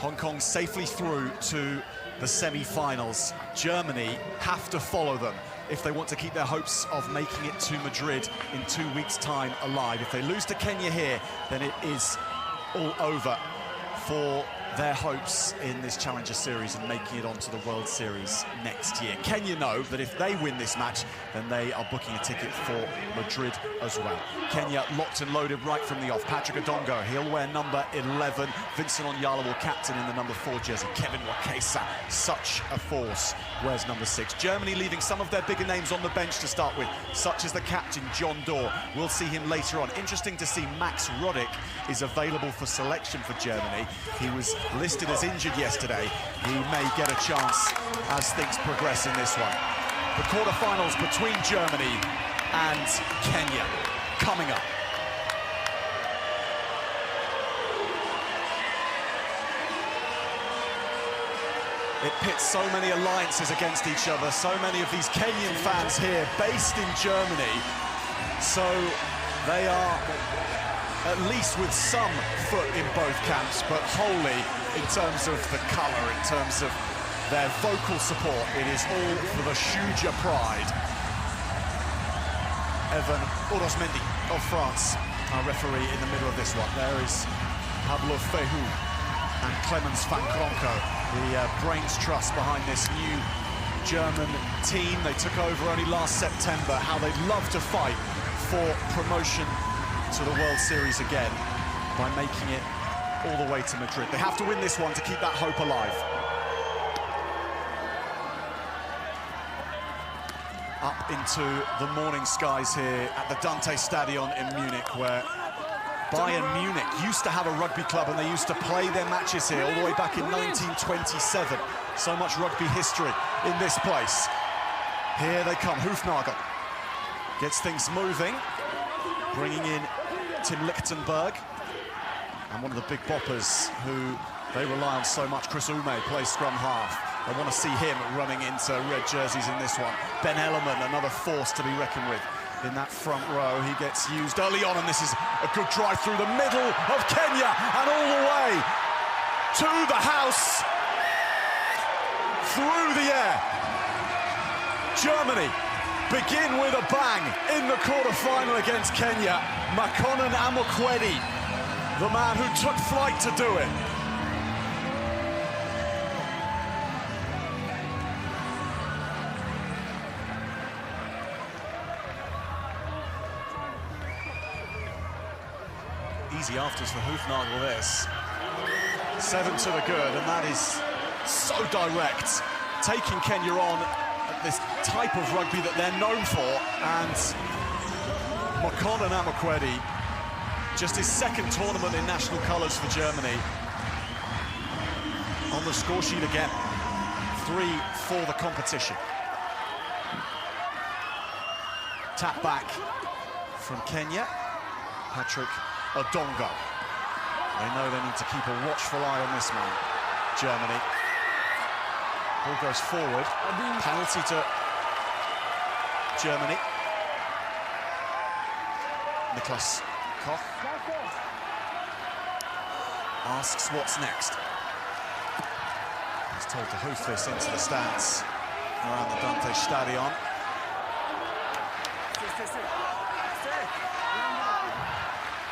Hong Kong safely through to the semi-finals. Germany have to follow them if they want to keep their hopes of making it to Madrid in 2 weeks' time alive. If they lose to Kenya here, then it is all over for their hopes in this Challenger Series and making it onto the World Series next year. Kenya know that if they win this match, then they are booking a ticket for Madrid as well. Kenya locked and loaded right from the off. Patrick Odongo, he'll wear number 11. Vincent Onyala will captain in the number 4 jersey. Kevin Wakesa, such a force, wears number 6. Germany leaving some of their bigger names on the bench to start with, such as the captain, John Daw. We'll see him later on. Interesting to see Max Roddick is available for selection for Germany. He was listed as injured yesterday. He may get a chance as things progress in this one. The quarterfinals between Germany and Kenya coming up. It pits so many alliances against each other, so many of these Kenyan fans here based in Germany. So they are at least with some foot in both camps, but wholly in terms of the colour, in terms of their vocal support. It is all for the Shuja pride. Evan Orosmendi of France, our referee in the middle of this one. There is Pablo Fehu and Clemens van Kronko, the brains trust behind this new German team. They took over only last September. How they'd love to fight for promotion to the World Series again by making it all the way to Madrid. They have to win this one to keep that hope alive. Up into the morning skies here at the Dante Stadion in Munich, where Bayern Munich used to have a rugby club and they used to play their matches here all the way back in 1927. So much rugby history in this place. Here they come, Hufnagel gets things moving, bringing in Tim Lichtenberg, and one of the big boppers who they rely on so much, Chris Ume, plays scrum half. I want to see him running into red jerseys in this one. Ben Ellerman, another force to be reckoned with in that front row. He gets used early on, and this is a good drive through the middle of Kenya and all the way to the house, through the air. Germany begin with a bang in the quarter-final against Kenya. Makonnen Amokwedi, the man who took flight to do it. Easy afters for Hufnagel this. 7 to the good, and that is so direct, taking Kenya on at this type of rugby that they're known for. And Makonnen Amokwedi, just his second tournament in national colours for Germany. On the score sheet again, 3 for the competition. Tap back from Kenya, Patrick Odongo. They know they need to keep a watchful eye on this man, Germany. Ball goes forward, penalty to Germany. Niklas Koch asks what's next. He's told to hoof this into the stands around the Dante Stadion.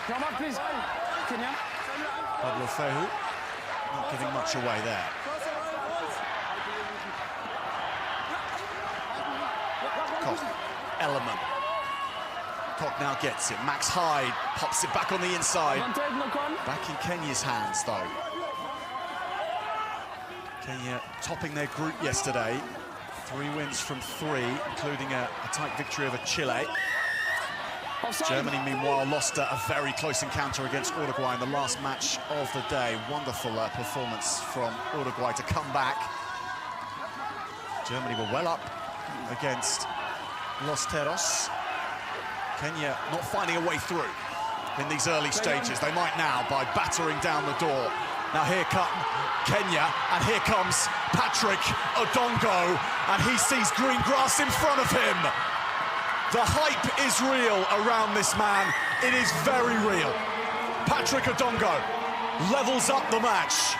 Come on, please. Kenya. Pablo Fehu not giving much away there. Koch, Ellerman. Koch now gets it. Max Hyde pops it back on the inside. Back in Kenya's hands, though. Kenya topping their group yesterday. 3 wins from 3, including a tight victory over Chile. Germany, meanwhile, lost a very close encounter against Uruguay in the last match of the day. Wonderful performance from Uruguay to come back. Germany were well up against Los Teros. Kenya not finding a way through in these early stages. They might now by battering down the door. Now here come Kenya, and here comes Patrick Odongo, and he sees green grass in front of him. The hype is real around this man. It is very real. Patrick Odongo levels up the match.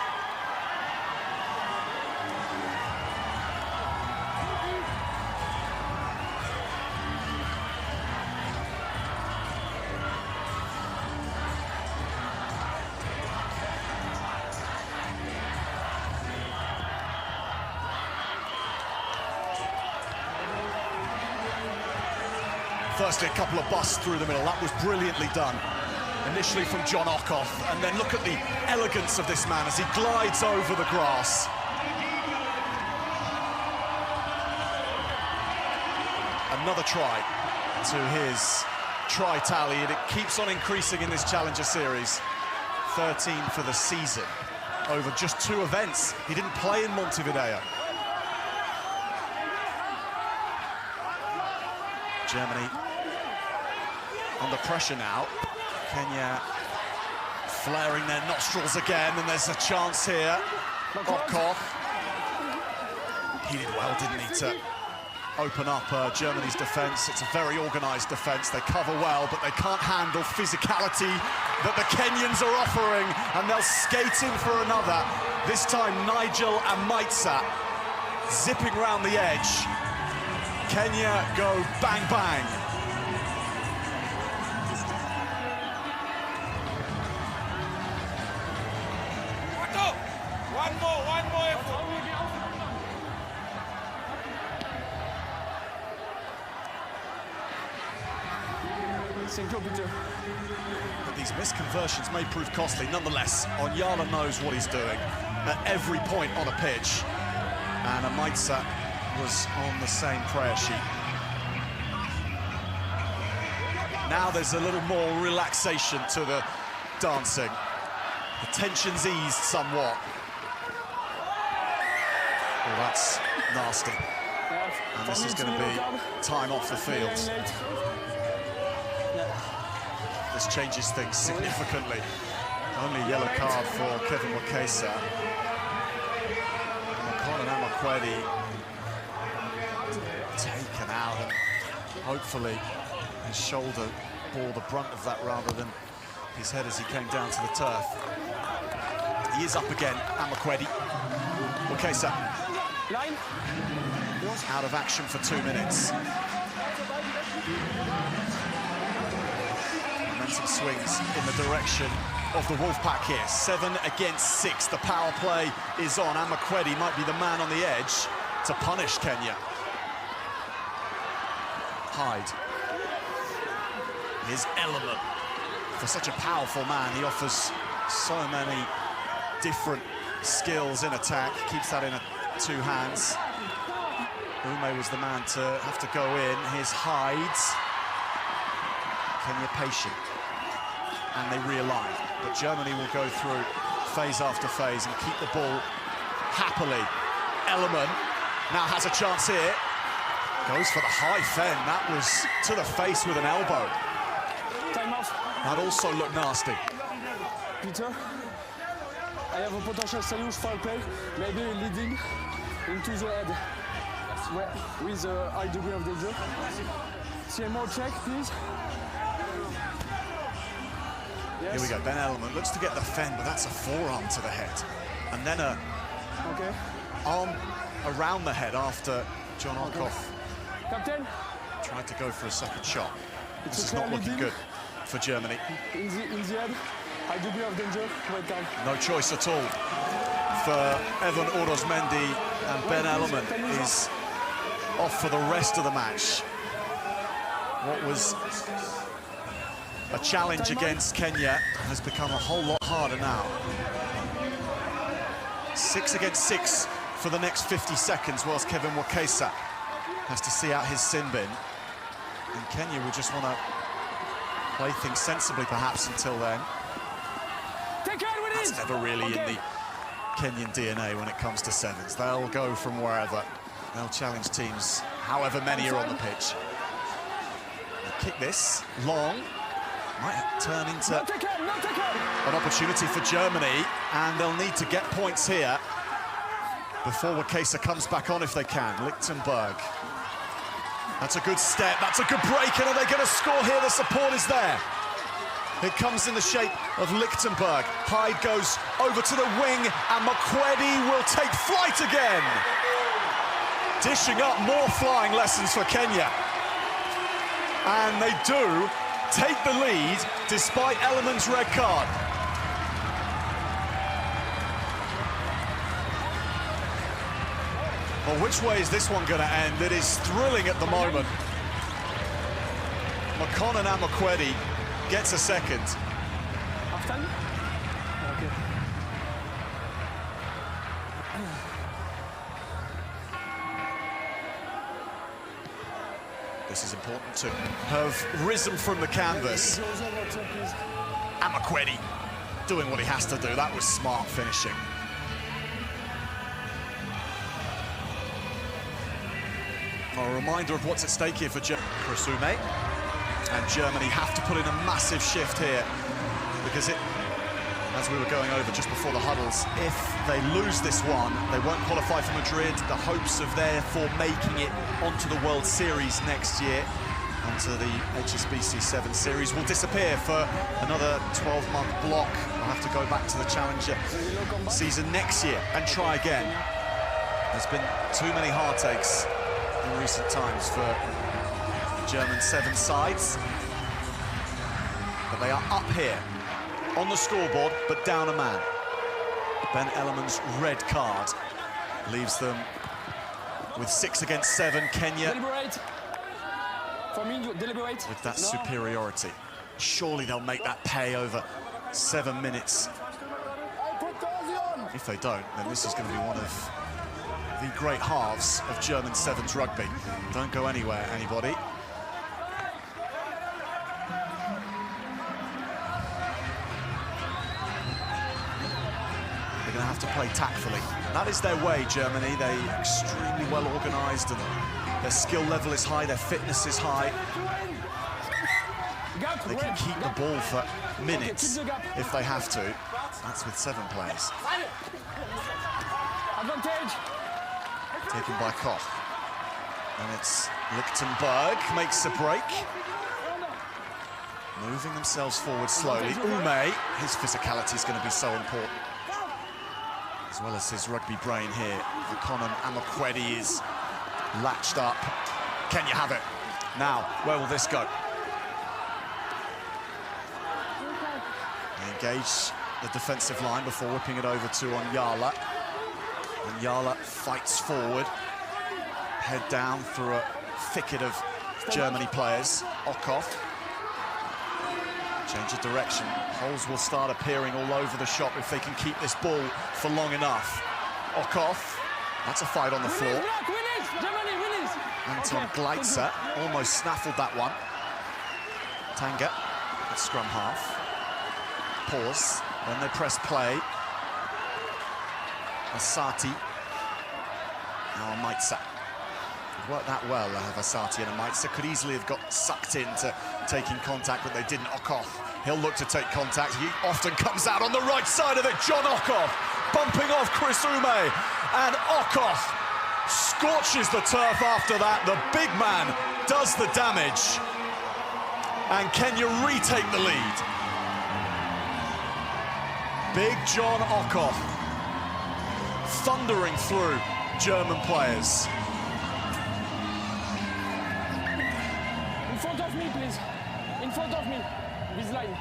Firstly, a couple of busts through the middle. That was brilliantly done. Initially from John Okoth, and then look at the elegance of this man as he glides over the grass. Another try to his try tally, and it keeps on increasing in this Challenger Series. 13 for the season, over just 2 events. He didn't play in Montevideo. Germany under pressure now. Kenya flaring their nostrils again, and there's a chance here. Okoth. He did well, didn't he, to open up Germany's defence. It's a very organised defence. They cover well, but they can't handle physicality that the Kenyans are offering, and they'll skate in for another. This time, Nigel and Maitza zipping round the edge. Kenya go bang, bang. One more effort. But these missed conversions may prove costly. Nonetheless, Onyala knows what he's doing at every point on a pitch. And Maitza was on the same prayer sheet. Now there's a little more relaxation to the dancing. The tension's eased somewhat. Oh, that's nasty. And this is going to be time off the field. This changes things significantly. Only a yellow card for Kevin Wakesa. And Colin Amakwedi taken out, and hopefully his shoulder bore the brunt of that rather than his head as he came down to the turf. He is up again, Amakwedi. Wakesa out of action for 2 minutes. Momentum swings in the direction of the Wolfpack here. 7 against 6. The power play is on. Amakwedi might be the man on the edge to punish Kenya. Hyde. His element. For such a powerful man, he offers so many different skills in attack. Keeps that in 2 hands. Ume was the man to have to go in. Here's Hyde. Kenya patient. And they realign. But Germany will go through phase after phase and keep the ball happily. Element now has a chance here. Goes for the high fen. That was to the face with an elbow. That also looked nasty. Peter, I have a potential serious foul play, maybe leading into the head with a high degree of danger. CMO check, please. Yes. Here we go, Ben Element looks to get the fen, but that's a forearm to the head. And then a arm around the head after John Okoth Captain, tried to go for a second shot. This is not looking good for Germany. In the head, high degree of danger, right down. No choice at all for Evan Orozmendi, and Ben Element is off for the rest of the match. What was a challenge against Kenya has become a whole lot harder now. 6 against 6 for the next 50 seconds, whilst Kevin Wakesa has to see out his sin bin. And Kenya will just want to play things sensibly, perhaps, until then. That's never really in the Kenyan DNA when it comes to sevens. They'll go from wherever. They'll challenge teams, however many are on the pitch. They'll kick this long. Might turn into an opportunity for Germany, and they'll need to get points here before Wakesa comes back on if they can. Lichtenberg. That's a good step, that's a good break, and are they going to score here? The support is there. It comes in the shape of Lichtenberg. Hyde goes over to the wing, and Makwedi will take flight again. Dishing up more flying lessons for Kenya. And they do take the lead despite Element's red card. Well, which way is this one going to end? It is thrilling at the moment. Conan Amakwedi gets a second. Half time? Okay. This is important too. Have risen from the canvas. Amakwedi doing what he has to do. That was smart finishing. A reminder of what's at stake here for Krasume. And Germany have to put in a massive shift here, because as we were going over just before the huddles, if they lose this one, they won't qualify for Madrid. The hopes of therefore making it onto the World Series next year, onto the HSBC 7 Series, will disappear for another 12-month block. They'll have to go back to the Challenger season next year and try again. There's been too many heartaches in recent times for German 7 sides, but they are up here on the scoreboard, but down a man. Ben Ellerman's red card leaves them with 6 against 7. Kenya Deliberate. For me, deliberate. with that superiority. Surely they'll make that pay over 7 minutes. If they don't, then this is going to be one of the great halves of German 7's rugby. Don't go anywhere, anybody. They're going to have to play tactfully. That is their way, Germany. They're extremely well organised, and their skill level is high, their fitness is high. They can keep the ball for minutes if they have to. That's with 7 players. Advantage. Taken by Koch. And it's Lichtenberg makes a break. Moving themselves forward slowly. Ume, his physicality is going to be so important, as well as his rugby brain here. Conan Amakwedi is latched up. Can you have it? Now, where will this go? They engage the defensive line before whipping it over to Onyala. Onyala fights forward, head down through a thicket of Germany players. Okoth, change of direction. Holes will start appearing all over the shop if they can keep this ball for long enough. Okoth, that's a fight on the floor. Anton Gleitzer almost snaffled that one. Tanga at scrum half. Pause, then they press play. Asati, now Maitza. It worked that well, Asati and Maitza. Could easily have got sucked into taking contact, but they didn't. Okoth, he'll look to take contact. He often comes out on the right side of it. John Okoth, bumping off Chris Ume. And Okoth scorches the turf after that. The big man does the damage. And Kenya retake the lead. Big John Okoth thundering through German players. In front of me, please. In front of me. This line.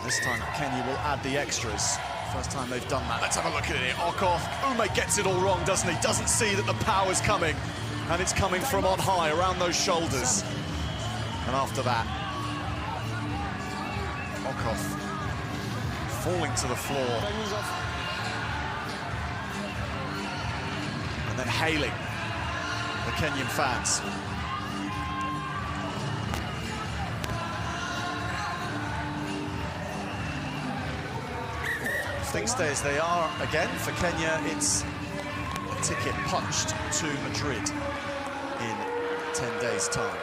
This time Kenya will add the extras. First time they've done that. Let's have a look at it. Okoth, Ume gets it all wrong, doesn't he? Doesn't see that the power's coming, and it's coming from on high, around those shoulders. And after that, Okoth falling to the floor. And then hailing the Kenyan fans. If things stay as they are again for Kenya, it's a ticket punched to Madrid in 10 days' time.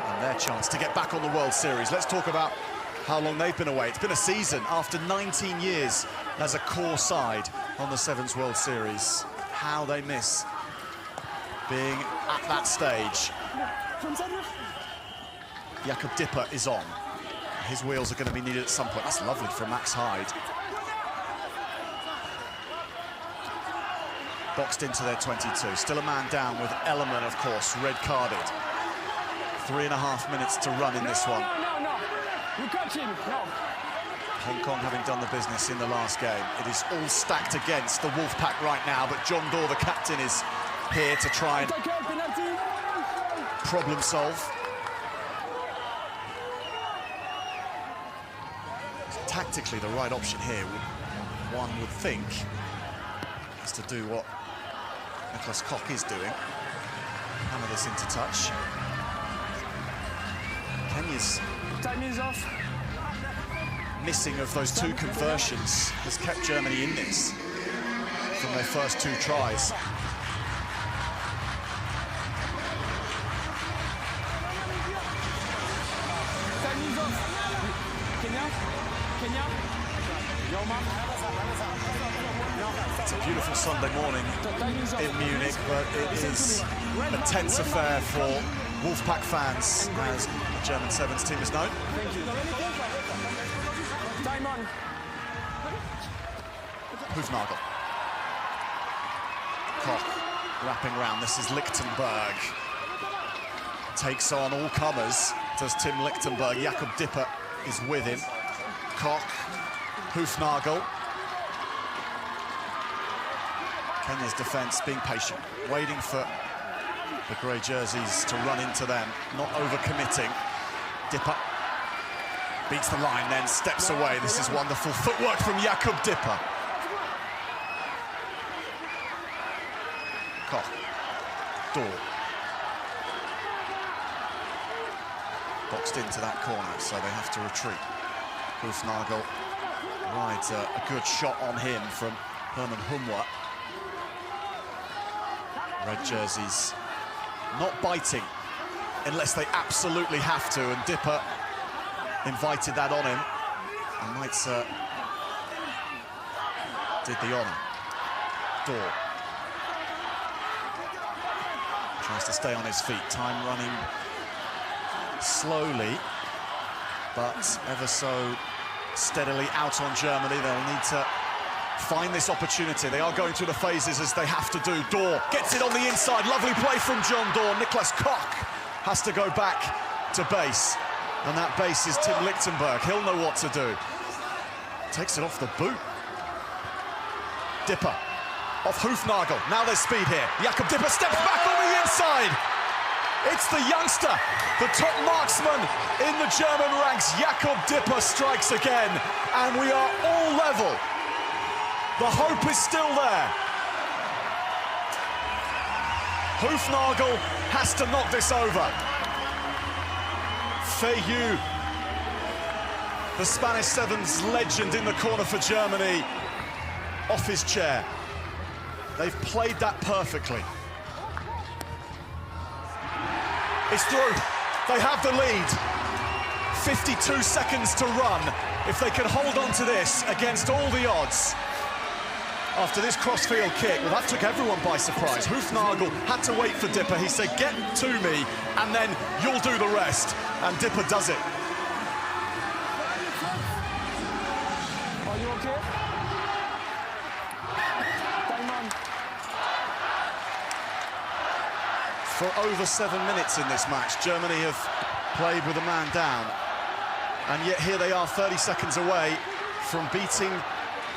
And their chance to get back on the World Series. Let's talk about how long they've been away. It's been a season after 19 years as a core side on the Sevens World Series. How they miss being at that stage. Jakob Dipper is on. His wheels are going to be needed at some point. That's lovely from Max Hyde. Boxed into their 22. Still a man down with Ellerman, of course, red-carded. 3.5 minutes to run in this one. No. You catch him. No. Hong Kong having done the business in the last game. It is all stacked against the Wolfpack right now, but John Daw, the captain, is here to try and problem solve. Tactically, the right option here, one would think, is to do what Nicholas Koch is doing. Hammer this into touch. Kenya's Time is off. missing of those two conversions has kept Germany in this from their first two tries. Time is off. Kenya? Kenya? Yoma? It's a beautiful Sunday morning Time is off. in Munich, but it is a tense affair for Wolfpack fans, as the German Sevens team is known. Thank you. Time on. Hufnagel. Koch wrapping round. This is Lichtenberg. Takes on all comers. Does Tim Lichtenberg. Jakob Dipper is with him. Koch. Hufnagel. Kenya's defence being patient, waiting for the grey jerseys to run into them, not overcommitting. Dipper beats the line, then steps away. This is wonderful footwork from Jakob Dipper. Koch. Daw. Boxed into that corner, so they have to retreat. Hufnagel rides a good shot on him from Herman Humwa. Red jerseys not biting unless they absolutely have to, and Dipper invited that on him, and Meitzer did the honour. Daw tries to stay on his feet, time running slowly, but ever so steadily out on Germany. They'll need to find this opportunity. They are going through the phases as they have to do. Daw gets it on the inside. Lovely play from John Daw. Nicholas Koch has to go back to base. And that base is Tim Lichtenberg. He'll know what to do. Takes it off the boot. Dipper off Hufnagel. Now there's speed here. Jakob Dipper steps back on the inside. It's the youngster, the top marksman in the German ranks. Jakob Dipper strikes again. And we are all level. The hope is still there. Hufnagel has to knock this over. Feiyu, the Spanish Sevens legend in the corner for Germany, off his chair. They've played that perfectly. It's through. They have the lead. 52 seconds to run. If they can hold on to this against all the odds. After this crossfield kick, well, that took everyone by surprise. Hufnagel had to wait for Dipper. He said, get to me, and then you'll do the rest. And Dipper does it. Are you okay? Time on. For over 7 minutes in this match, Germany have played with a man down. And yet here they are 30 seconds away from beating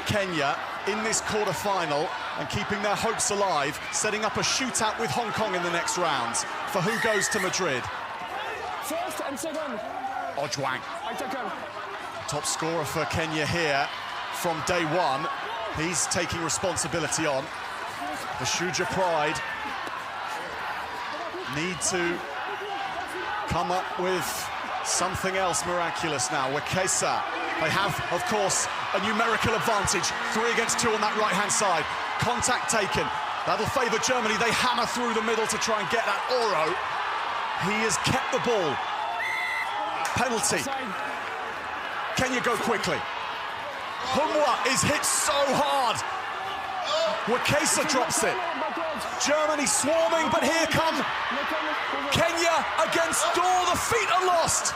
Kenya in this quarter-final and keeping their hopes alive, setting up a shootout with Hong Kong in the next round for who goes to Madrid. First and second. Ojwang, I tackle. top scorer for Kenya here from day one. He's taking responsibility on. The Shuja Pride need to come up with something else miraculous now. Wakesa, they have, of course, a numerical advantage. 3 against 2 on that right-hand side. Contact taken. That'll favour Germany. They hammer through the middle to try and get that Oro. He has kept the ball. Penalty. Kenya go quickly. Humwa is hit so hard. Wakesa drops it. Germany swarming, but here come Kenya against Daw. The feet are lost.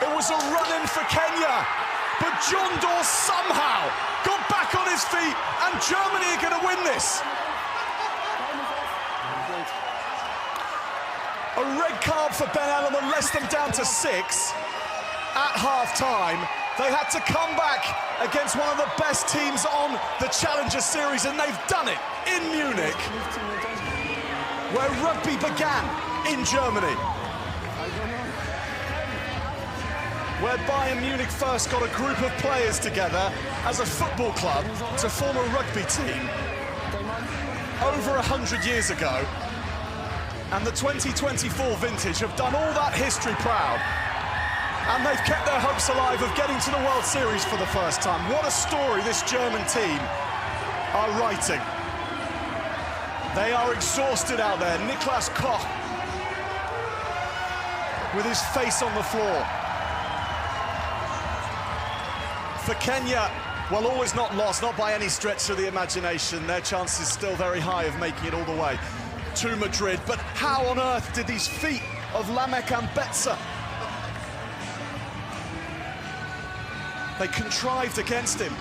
It was a run-in for Kenya, but John Daw somehow got back on his feet, and Germany are going to win this. A red card for Ben Ellerman, less them down to 6. at half-time. They had to come back against one of the best teams on the Challenger Series, and they've done it in Munich, where rugby began in Germany. Where Bayern Munich first got a group of players together as a football club to form a rugby team over 100 years ago. And the 2024 vintage have done all that history proud. And they've kept their hopes alive of getting to the World Series for the first time. What a story this German team are writing. They are exhausted out there. Niklas Koch with his face on the floor. For Kenya, well, all is not lost, not by any stretch of the imagination. Their chance is still very high of making it all the way to Madrid. But how on earth did these feet of Lamek and Betza, they contrived against him?